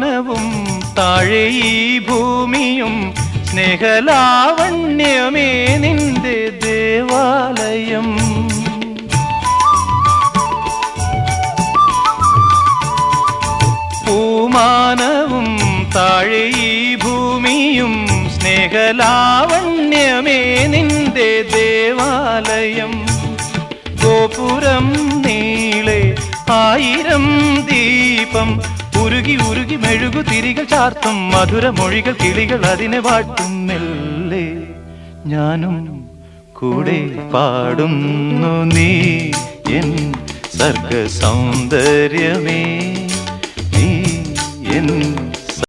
പൂമാനവും താഴെ ഈ ഭൂമിയും സ്നേഹലാവണ്യമേ നിന്റെ ദേവാലയം. പൂമാനവും താഴെ ഈ ഭൂമിയും സ്നേഹലാവണ്യമേ നിന്റെ ദേവാലയം. ഗോപുരം നീളെ 1000 ദീപം ഉരുകി ഉരുകി മെഴുകു തിരികൾ ചാർത്തും മധുരമൊഴികൾ കിളികൾ അതിനെ വാട്ടും. മെല്ലെ ഞാനും കൂടെ പാടുന്നു നീ എൻ സർഗ സൗന്ദര്യമേ, നീ എൻ